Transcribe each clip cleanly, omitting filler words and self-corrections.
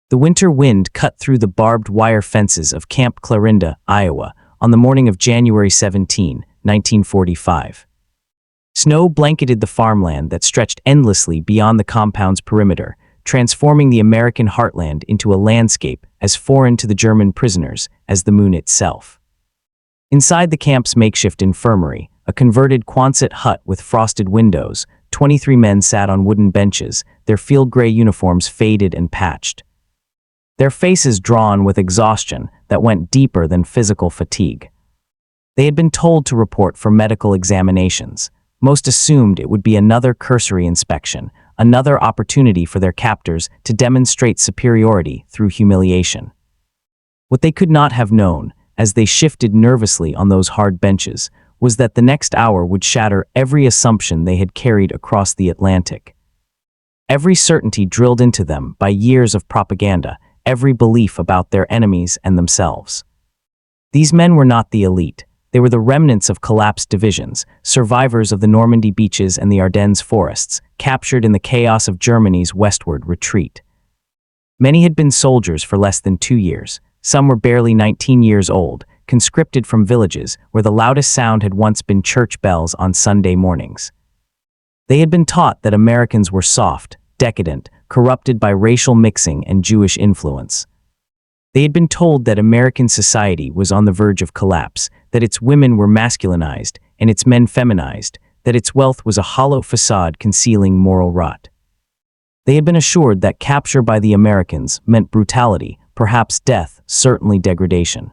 The winter wind cut through the barbed wire fences of Camp Clarinda, Iowa, on the morning of January 17, 1945. Snow blanketed the farmland that stretched endlessly beyond the compound's perimeter, transforming the American heartland into a landscape as foreign to the German prisoners as the moon itself. Inside the camp's makeshift infirmary, a converted Quonset hut with frosted windows, 23 men sat on wooden benches, their field gray uniforms faded and patched. Their faces drawn with exhaustion that went deeper than physical fatigue. They had been told to report for medical examinations. Most assumed it would be another cursory inspection, another opportunity for their captors to demonstrate superiority through humiliation. What they could not have known, as they shifted nervously on those hard benches, was that the next hour would shatter every assumption they had carried across the Atlantic. Every certainty drilled into them by years of propaganda, every belief about their enemies and themselves. These men were not the elite. They were the remnants of collapsed divisions, survivors of the Normandy beaches and the Ardennes forests, captured in the chaos of Germany's westward retreat. Many had been soldiers for less than 2 years. Some were barely 19 years old, conscripted from villages where the loudest sound had once been church bells on Sunday mornings. They had been taught that Americans were soft, decadent, corrupted by racial mixing and Jewish influence. They had been told that American society was on the verge of collapse, that its women were masculinized and its men feminized, that its wealth was a hollow facade concealing moral rot. They had been assured that capture by the Americans meant brutality, perhaps death, certainly degradation.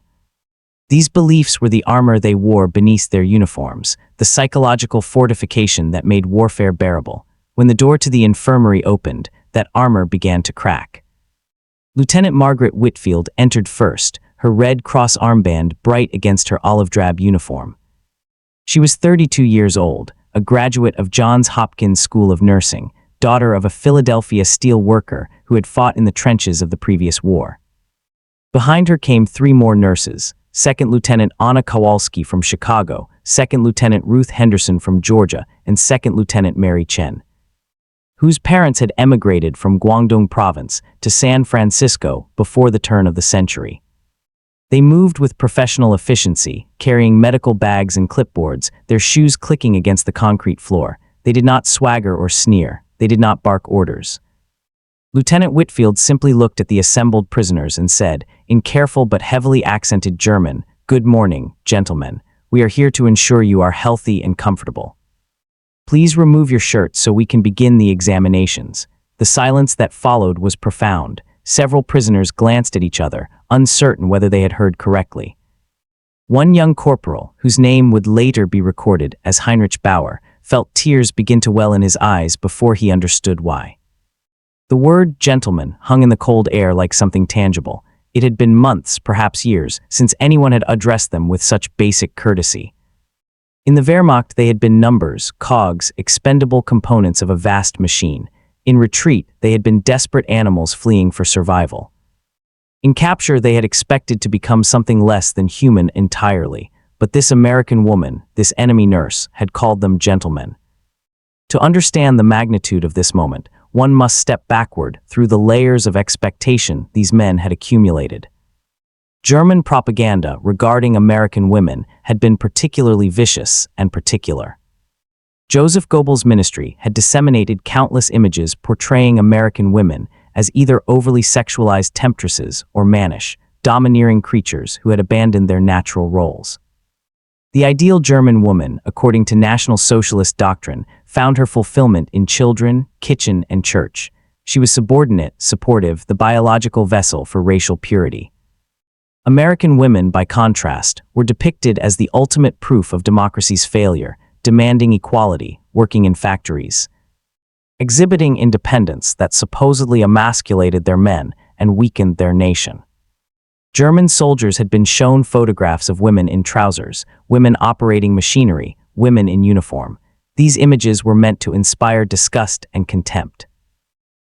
These beliefs were the armor they wore beneath their uniforms, the psychological fortification that made warfare bearable. When the door to the infirmary opened, that armor began to crack. Lieutenant Margaret Whitfield entered first, her Red Cross armband bright against her olive drab uniform. She was 32 years old, a graduate of Johns Hopkins School of Nursing, daughter of a Philadelphia steel worker who had fought in the trenches of the previous war. Behind her came 3 more nurses, Second Lieutenant Anna Kowalski from Chicago, Second Lieutenant Ruth Henderson from Georgia, and Second Lieutenant Mary Chen, whose parents had emigrated from Guangdong Province to San Francisco before the turn of the century. They moved with professional efficiency, carrying medical bags and clipboards, their shoes clicking against the concrete floor. They did not swagger or sneer. They did not bark orders. Lieutenant Whitfield simply looked at the assembled prisoners and said, in careful but heavily accented German, "Good morning, gentlemen. We are here to ensure you are healthy and comfortable. Please remove your shirts so we can begin the examinations." The silence that followed was profound. Several prisoners glanced at each other, uncertain whether they had heard correctly. One young corporal, whose name would later be recorded as Heinrich Bauer, felt tears begin to well in his eyes before he understood why. The word gentleman hung in the cold air like something tangible. It had been months, perhaps years, since anyone had addressed them with such basic courtesy. In the Wehrmacht, they had been numbers, cogs, expendable components of a vast machine. In retreat, they had been desperate animals fleeing for survival. In capture, they had expected to become something less than human entirely, but this American woman, this enemy nurse, had called them gentlemen. To understand the magnitude of this moment, one must step backward through the layers of expectation these men had accumulated. German propaganda regarding American women had been particularly vicious and particular. Joseph Goebbels' ministry had disseminated countless images portraying American women as either overly sexualized temptresses or mannish, domineering creatures who had abandoned their natural roles. The ideal German woman, according to National Socialist doctrine, found her fulfillment in children, kitchen, and church. She was subordinate, supportive, the biological vessel for racial purity. American women, by contrast, were depicted as the ultimate proof of democracy's failure, demanding equality, working in factories, exhibiting independence that supposedly emasculated their men and weakened their nation. German soldiers had been shown photographs of women in trousers, women operating machinery, women in uniform. These images were meant to inspire disgust and contempt.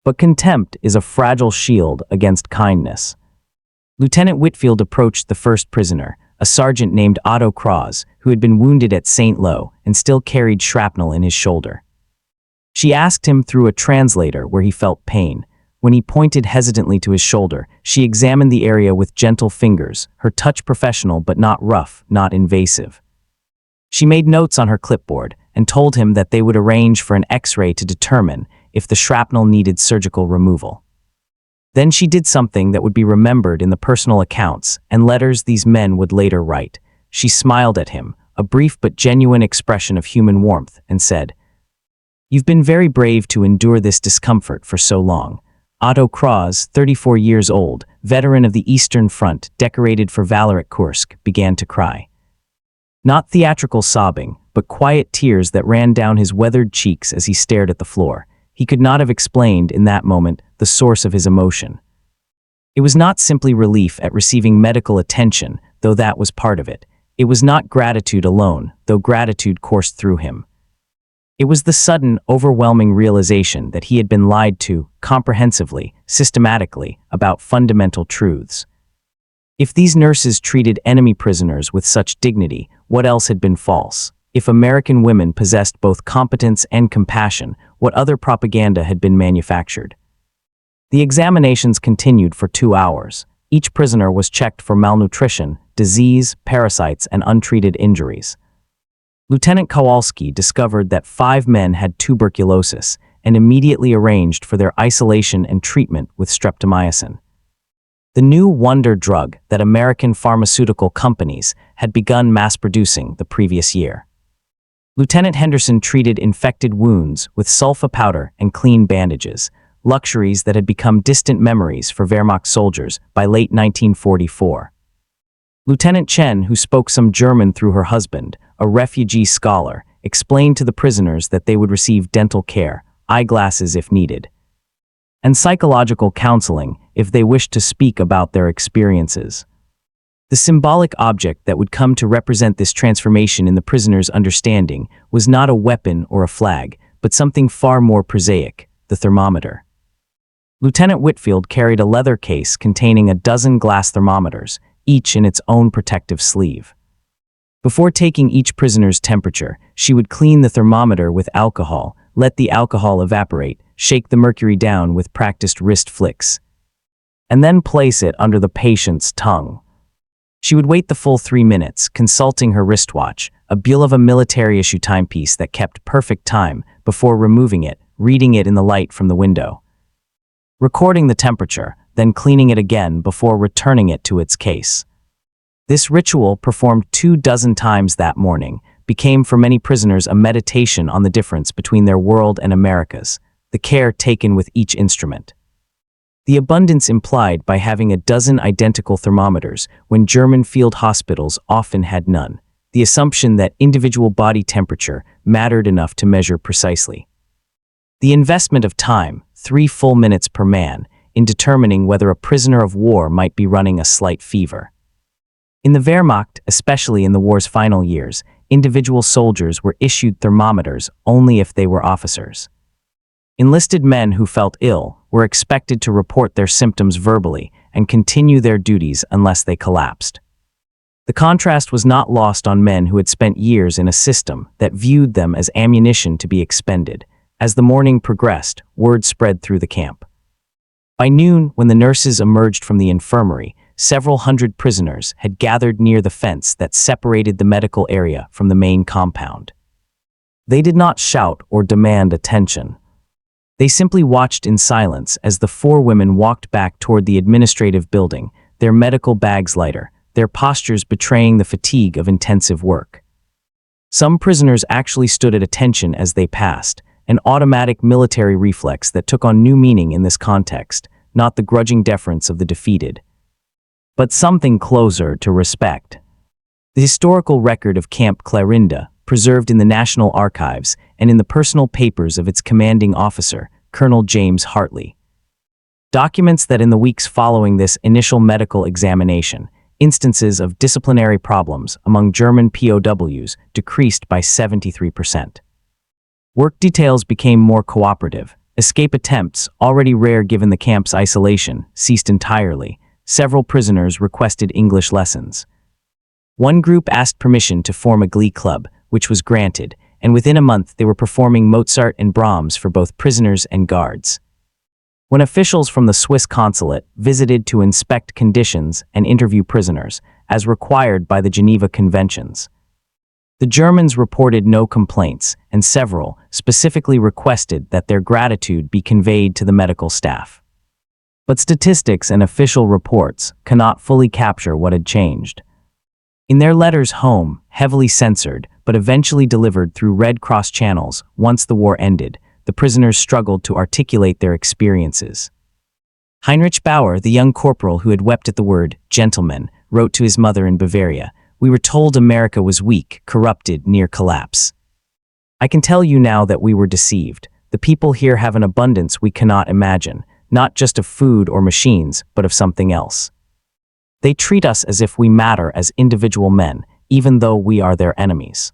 But contempt is a fragile shield against kindness. Lieutenant Whitfield approached the first prisoner, a sergeant named Otto Kraus, who had been wounded at St. Lo and still carried shrapnel in his shoulder. She asked him through a translator where he felt pain, When he pointed hesitantly to his shoulder, she examined the area with gentle fingers, her touch professional but not rough, not invasive. She made notes on her clipboard and told him that they would arrange for an X-ray to determine if the shrapnel needed surgical removal. Then she did something that would be remembered in the personal accounts and letters these men would later write. She smiled at him, a brief but genuine expression of human warmth, and said, "You've been very brave to endure this discomfort for so long." Otto Kraus, 34 years old, veteran of the Eastern Front, decorated for valor at Kursk, began to cry. Not theatrical sobbing, but quiet tears that ran down his weathered cheeks as he stared at the floor. He could not have explained in that moment the source of his emotion. It was not simply relief at receiving medical attention, though that was part of it. It was not gratitude alone, though gratitude coursed through him. It was the sudden, overwhelming realization that he had been lied to, comprehensively, systematically, about fundamental truths. If these nurses treated enemy prisoners with such dignity, what else had been false? If American women possessed both competence and compassion, what other propaganda had been manufactured? The examinations continued for 2 hours. Each prisoner was checked for malnutrition, disease, parasites, and untreated injuries. Lieutenant Kowalski discovered that 5 men had tuberculosis and immediately arranged for their isolation and treatment with streptomycin, the new wonder drug that American pharmaceutical companies had begun mass-producing the previous year. Lieutenant Henderson treated infected wounds with sulfa powder and clean bandages, luxuries that had become distant memories for Wehrmacht soldiers by late 1944. Lieutenant Chen, who spoke some German through her husband, a refugee scholar, explained to the prisoners that they would receive dental care, eyeglasses if needed, and psychological counseling if they wished to speak about their experiences. The symbolic object that would come to represent this transformation in the prisoner's understanding was not a weapon or a flag, but something far more prosaic, the thermometer. Lieutenant Whitfield carried a leather case containing a dozen glass thermometers, each in its own protective sleeve. Before taking each prisoner's temperature, she would clean the thermometer with alcohol, let the alcohol evaporate, shake the mercury down with practiced wrist flicks, and then place it under the patient's tongue. She would wait the full 3 minutes, consulting her wristwatch, a Bulova military-issue timepiece that kept perfect time, before removing it, reading it in the light from the window, recording the temperature, then cleaning it again before returning it to its case. This ritual, performed 24 times that morning, became for many prisoners a meditation on the difference between their world and America's, the care taken with each instrument. The abundance implied by having a dozen identical thermometers when German field hospitals often had none, the assumption that individual body temperature mattered enough to measure precisely. The investment of time, 3 full minutes per man, in determining whether a prisoner of war might be running a slight fever. In the Wehrmacht, especially in the war's final years, individual soldiers were issued thermometers only if they were officers. Enlisted men who felt ill were expected to report their symptoms verbally and continue their duties unless they collapsed. The contrast was not lost on men who had spent years in a system that viewed them as ammunition to be expended. As the morning progressed, word spread through the camp. By noon, when the nurses emerged from the infirmary, several hundred prisoners had gathered near the fence that separated the medical area from the main compound. They did not shout or demand attention. They simply watched in silence as the 4 women walked back toward the administrative building, their medical bags lighter, their postures betraying the fatigue of intensive work. Some prisoners actually stood at attention as they passed, an automatic military reflex that took on new meaning in this context, not the grudging deference of the defeated, but something closer to respect. The historical record of Camp Clarinda, preserved in the National Archives and in the personal papers of its commanding officer, Colonel James Hartley, documents that in the weeks following this initial medical examination, instances of disciplinary problems among German POWs decreased by 73%. Work details became more cooperative. Escape attempts, already rare given the camp's isolation, ceased entirely. Several prisoners requested English lessons. One group asked permission to form a glee club, which was granted, and within a month they were performing Mozart and Brahms for both prisoners and guards. When officials from the Swiss consulate visited to inspect conditions and interview prisoners, as required by the Geneva Conventions, the Germans reported no complaints, and several specifically requested that their gratitude be conveyed to the medical staff. But statistics and official reports cannot fully capture what had changed. In their letters home, heavily censored, but eventually delivered through Red Cross channels once the war ended, the prisoners struggled to articulate their experiences. Heinrich Bauer, the young corporal who had wept at the word gentleman, wrote to his mother in Bavaria, "We were told America was weak, corrupted, near collapse. I can tell you now that we were deceived. The people here have an abundance we cannot imagine, not just of food or machines, but of something else. They treat us as if we matter as individual men, even though we are their enemies.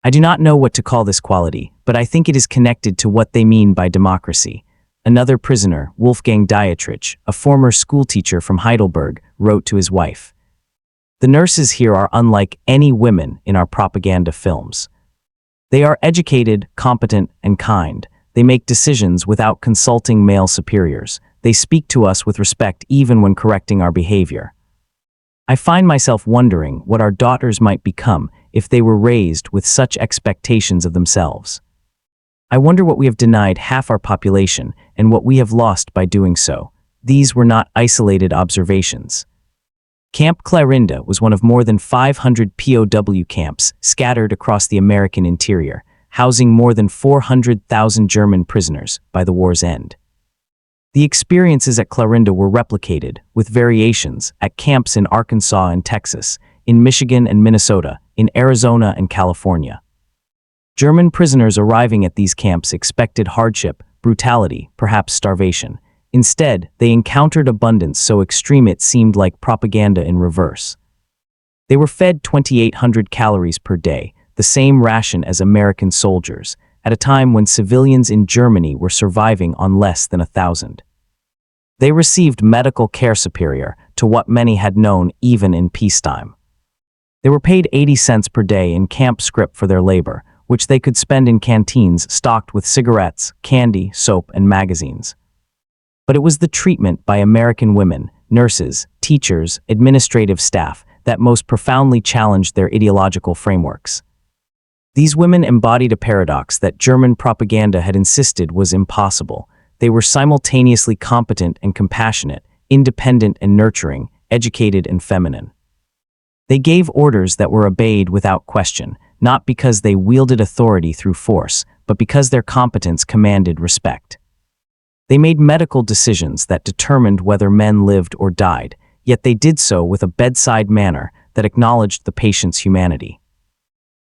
I do not know what to call this quality, but I think it is connected to what they mean by democracy." Another prisoner, Wolfgang Dietrich, a former schoolteacher from Heidelberg, wrote to his wife, "The nurses here are unlike any women in our propaganda films. They are educated, competent, and kind. They make decisions without consulting male superiors. They speak to us with respect even when correcting our behavior. I find myself wondering what our daughters might become if they were raised with such expectations of themselves. I wonder what we have denied half our population and what we have lost by doing so." These were not isolated observations. Camp Clarinda was one of more than 500 POW camps scattered across the American interior, housing more than 400,000 German prisoners by the war's end. The experiences at Clarinda were replicated, with variations, at camps in Arkansas and Texas, in Michigan and Minnesota, in Arizona and California. German prisoners arriving at these camps expected hardship, brutality, perhaps starvation. Instead, they encountered abundance so extreme it seemed like propaganda in reverse. They were fed 2,800 calories per day, the same ration as American soldiers, at a time when civilians in Germany were surviving on less than 1,000. They received medical care superior to what many had known even in peacetime. They were paid 80 cents per day in camp scrip for their labor, which they could spend in canteens stocked with cigarettes, candy, soap, and magazines. But it was the treatment by American women, nurses, teachers, administrative staff that most profoundly challenged their ideological frameworks. These women embodied a paradox that German propaganda had insisted was impossible. They were simultaneously competent and compassionate, independent and nurturing, educated and feminine. They gave orders that were obeyed without question, not because they wielded authority through force, but because their competence commanded respect. They made medical decisions that determined whether men lived or died, yet they did so with a bedside manner that acknowledged the patient's humanity.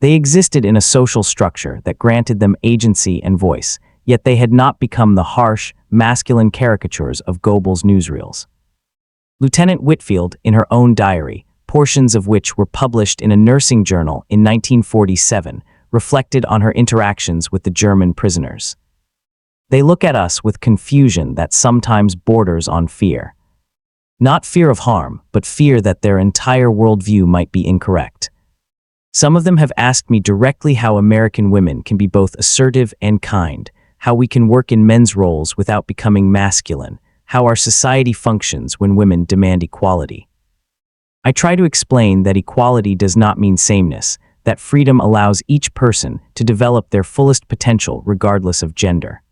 They existed in a social structure that granted them agency and voice, yet they had not become the harsh, masculine caricatures of Goebbels' newsreels. Lieutenant Whitfield, in her own diary, portions of which were published in a nursing journal in 1947, reflected on her interactions with the German prisoners. "They look at us with confusion that sometimes borders on fear. Not fear of harm, but fear that their entire worldview might be incorrect. Some of them have asked me directly how American women can be both assertive and kind, how we can work in men's roles without becoming masculine, how our society functions when women demand equality. I try to explain that equality does not mean sameness, that freedom allows each person to develop their fullest potential regardless of gender.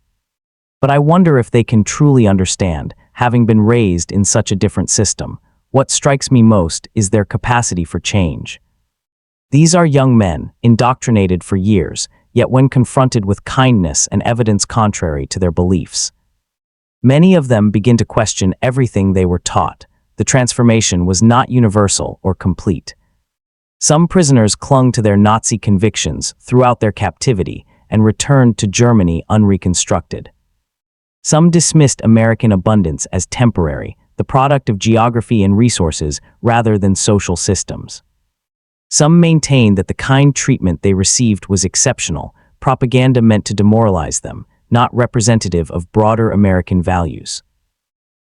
But I wonder if they can truly understand, having been raised in such a different system. What strikes me most is their capacity for change. These are young men, indoctrinated for years, yet when confronted with kindness and evidence contrary to their beliefs, many of them begin to question everything they were taught. The transformation was not universal or complete. Some prisoners clung to their Nazi convictions throughout their captivity and returned to Germany unreconstructed. Some dismissed American abundance as temporary, the product of geography and resources rather than social systems. Some maintained that the kind treatment they received was exceptional, propaganda meant to demoralize them, not representative of broader American values.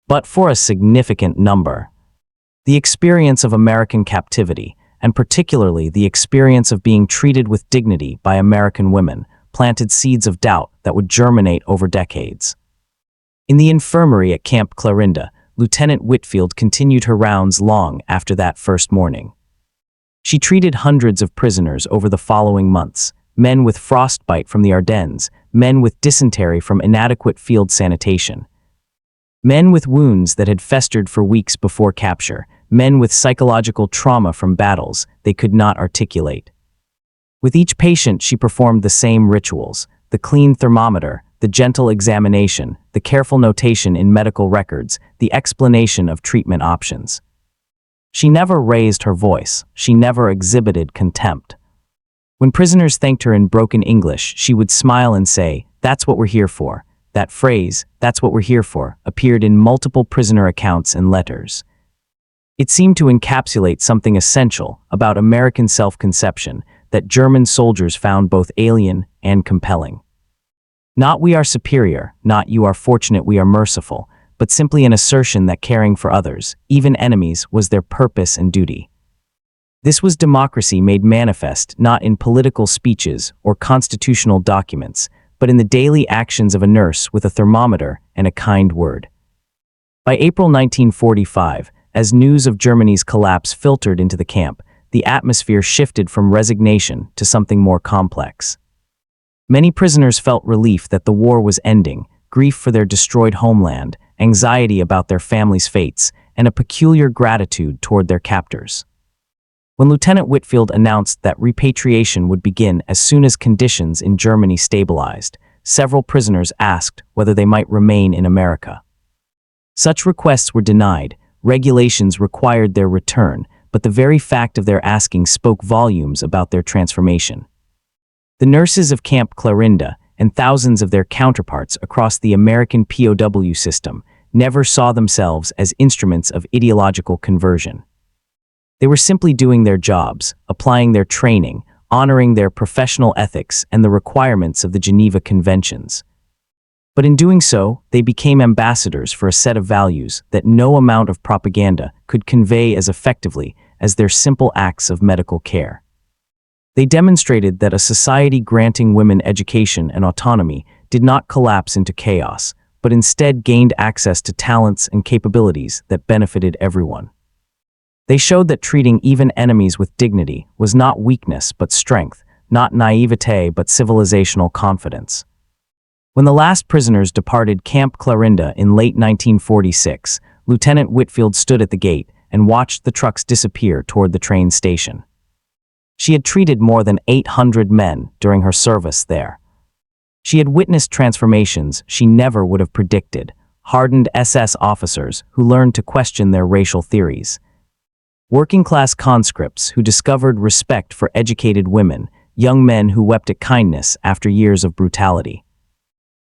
But for a significant number, the experience of American captivity, and particularly the experience of being treated with dignity by American women, planted seeds of doubt that would germinate over decades. In the infirmary at Camp Clarinda, Lieutenant Whitfield continued her rounds long after that first morning. She treated hundreds of prisoners over the following months, men with frostbite from the Ardennes, men with dysentery from inadequate field sanitation, men with wounds that had festered for weeks before capture, men with psychological trauma from battles they could not articulate. With each patient, she performed the same rituals: the clean thermometer, the gentle examination, the careful notation in medical records, the explanation of treatment options. She never raised her voice. She never exhibited contempt. When prisoners thanked her in broken English, she would smile and say, "That's what we're here for." That phrase, "that's what we're here for," appeared in multiple prisoner accounts and letters. It seemed to encapsulate something essential about American self-conception that German soldiers found both alien and compelling. Not "we are superior," not "you are fortunate, we are merciful," but simply an assertion that caring for others, even enemies, was their purpose and duty. This was democracy made manifest not in political speeches or constitutional documents, but in the daily actions of a nurse with a thermometer and a kind word. By April 1945, as news of Germany's collapse filtered into the camp, the atmosphere shifted from resignation to something more complex. Many prisoners felt relief that the war was ending, grief for their destroyed homeland, anxiety about their families' fates, and a peculiar gratitude toward their captors. When Lieutenant Whitfield announced that repatriation would begin as soon as conditions in Germany stabilized, several prisoners asked whether they might remain in America. Such requests were denied. Regulations required their return, but the very fact of their asking spoke volumes about their transformation. The nurses of Camp Clarinda and thousands of their counterparts across the American POW system never saw themselves as instruments of ideological conversion. They were simply doing their jobs, applying their training, honoring their professional ethics and the requirements of the Geneva Conventions. But in doing so, they became ambassadors for a set of values that no amount of propaganda could convey as effectively as their simple acts of medical care. They demonstrated that a society granting women education and autonomy did not collapse into chaos, but instead gained access to talents and capabilities that benefited everyone. They showed that treating even enemies with dignity was not weakness but strength, not naivete but civilizational confidence. When the last prisoners departed Camp Clarinda in late 1946, Lieutenant Whitfield stood at the gate and watched the trucks disappear toward the train station. She had treated more than 800 men during her service there. She had witnessed transformations she never would have predicted: hardened SS officers who learned to question their racial theories, working-class conscripts who discovered respect for educated women, young men who wept at kindness after years of brutality.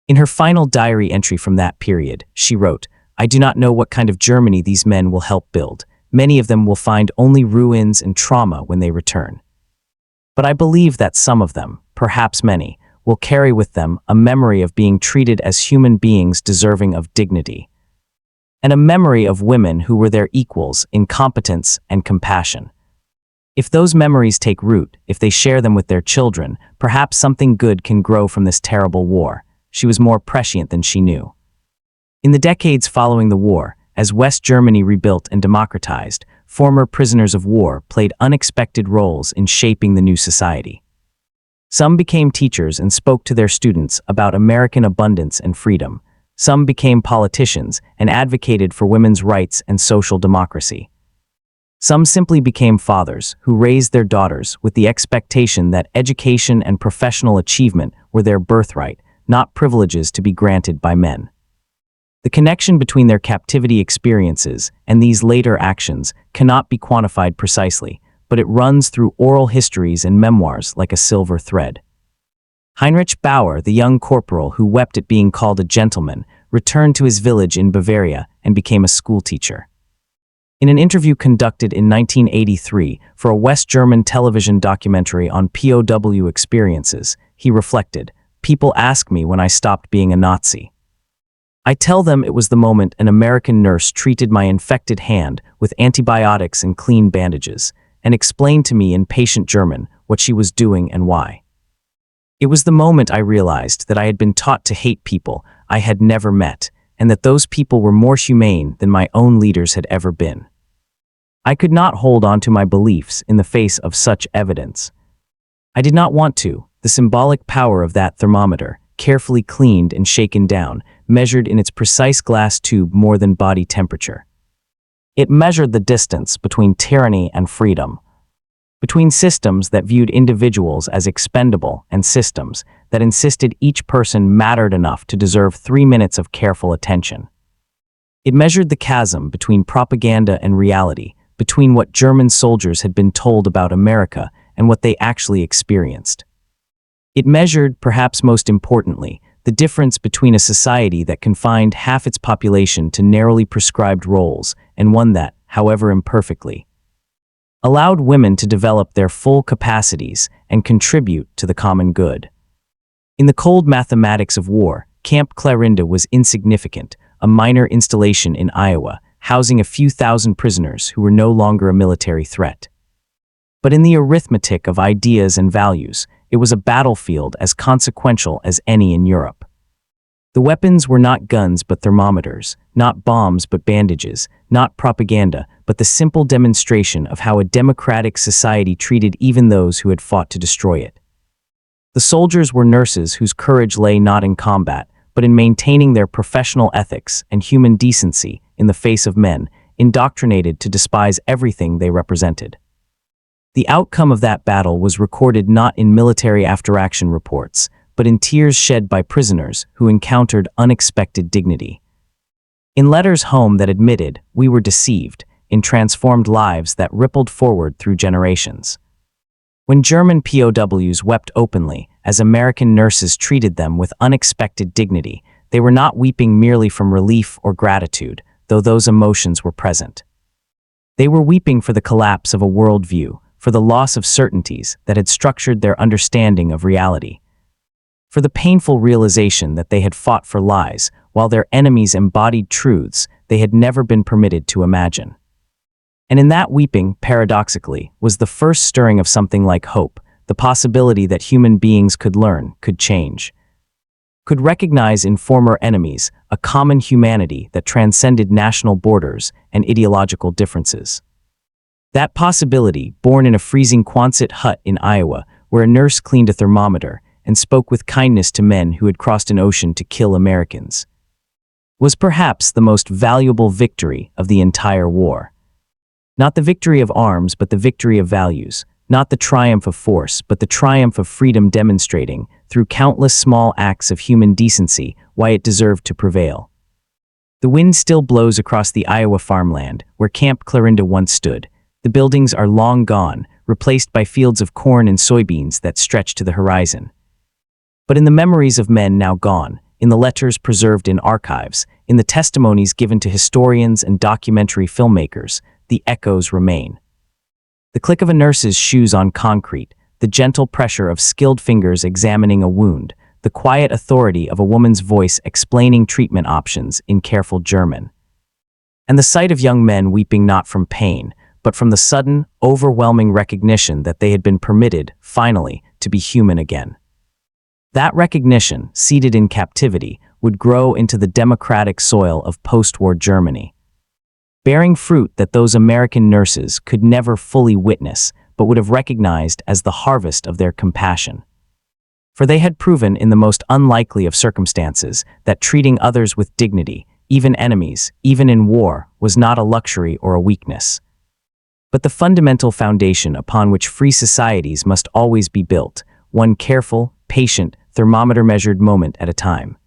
In her final diary entry from that period, she wrote, "I do not know what kind of Germany these men will help build. Many of them will find only ruins and trauma when they return. But I believe that some of them, perhaps many, will carry with them a memory of being treated as human beings deserving of dignity, and a memory of women who were their equals in competence and compassion. If those memories take root, if they share them with their children, perhaps something good can grow from this terrible war." She was more prescient than she knew. In the decades following the war, as West Germany rebuilt and democratized, former prisoners of war played unexpected roles in shaping the new society. Some became teachers and spoke to their students about American abundance and freedom. Some became politicians and advocated for women's rights and social democracy. Some simply became fathers who raised their daughters with the expectation that education and professional achievement were their birthright, not privileges to be granted by men. The connection between their captivity experiences and these later actions cannot be quantified precisely, but it runs through oral histories and memoirs like a silver thread. Heinrich Bauer, the young corporal who wept at being called a gentleman, returned to his village in Bavaria and became a schoolteacher. In an interview conducted in 1983 for a West German television documentary on POW experiences, he reflected, "People ask me when I stopped being a Nazi. I tell them it was the moment an American nurse treated my infected hand with antibiotics and clean bandages, and explained to me in patient German what she was doing and why. It was the moment I realized that I had been taught to hate people I had never met, and that those people were more humane than my own leaders had ever been. I could not hold on to my beliefs in the face of such evidence. I did not want to. The symbolic power of that thermometer, carefully cleaned and shaken down, measured in its precise glass tube more than body temperature. It measured the distance between tyranny and freedom, between systems that viewed individuals as expendable and systems that insisted each person mattered enough to deserve 3 minutes of careful attention. It measured the chasm between propaganda and reality, between what German soldiers had been told about America and what they actually experienced. It measured, perhaps most importantly, the difference between a society that confined half its population to narrowly prescribed roles and one that, however imperfectly, allowed women to develop their full capacities and contribute to the common good. In the cold mathematics of war, Camp Clarinda was insignificant, a minor installation in Iowa, housing a few thousand prisoners who were no longer a military threat. But in the arithmetic of ideas and values, it was a battlefield as consequential as any in Europe. The weapons were not guns but thermometers, not bombs but bandages, not propaganda but the simple demonstration of how a democratic society treated even those who had fought to destroy it. The soldiers were nurses whose courage lay not in combat, but in maintaining their professional ethics and human decency in the face of men, indoctrinated to despise everything they represented. The outcome of that battle was recorded not in military after-action reports, but in tears shed by prisoners who encountered unexpected dignity. In letters home that admitted, "We were deceived," in transformed lives that rippled forward through generations. When German POWs wept openly, as American nurses treated them with unexpected dignity, they were not weeping merely from relief or gratitude, though those emotions were present. They were weeping for the collapse of a worldview, for the loss of certainties that had structured their understanding of reality, for the painful realization that they had fought for lies, while their enemies embodied truths they had never been permitted to imagine. And in that weeping, paradoxically, was the first stirring of something like hope, the possibility that human beings could learn, could change, could recognize in former enemies a common humanity that transcended national borders and ideological differences. That possibility, born in a freezing Quonset hut in Iowa, where a nurse cleaned a thermometer and spoke with kindness to men who had crossed an ocean to kill Americans, was perhaps the most valuable victory of the entire war. Not the victory of arms, but the victory of values. Not the triumph of force, but the triumph of freedom, demonstrating, through countless small acts of human decency, why it deserved to prevail. The wind still blows across the Iowa farmland, where Camp Clarinda once stood. The buildings are long gone, replaced by fields of corn and soybeans that stretch to the horizon. But in the memories of men now gone, in the letters preserved in archives, in the testimonies given to historians and documentary filmmakers, the echoes remain. The click of a nurse's shoes on concrete, the gentle pressure of skilled fingers examining a wound, the quiet authority of a woman's voice explaining treatment options in careful German. And the sight of young men weeping not from pain, but from the sudden, overwhelming recognition that they had been permitted, finally, to be human again. That recognition, seated in captivity, would grow into the democratic soil of post-war Germany, bearing fruit that those American nurses could never fully witness, but would have recognized as the harvest of their compassion. For they had proven in the most unlikely of circumstances that treating others with dignity, even enemies, even in war, was not a luxury or a weakness, but the fundamental foundation upon which free societies must always be built, one careful, patient, thermometer-measured moment at a time.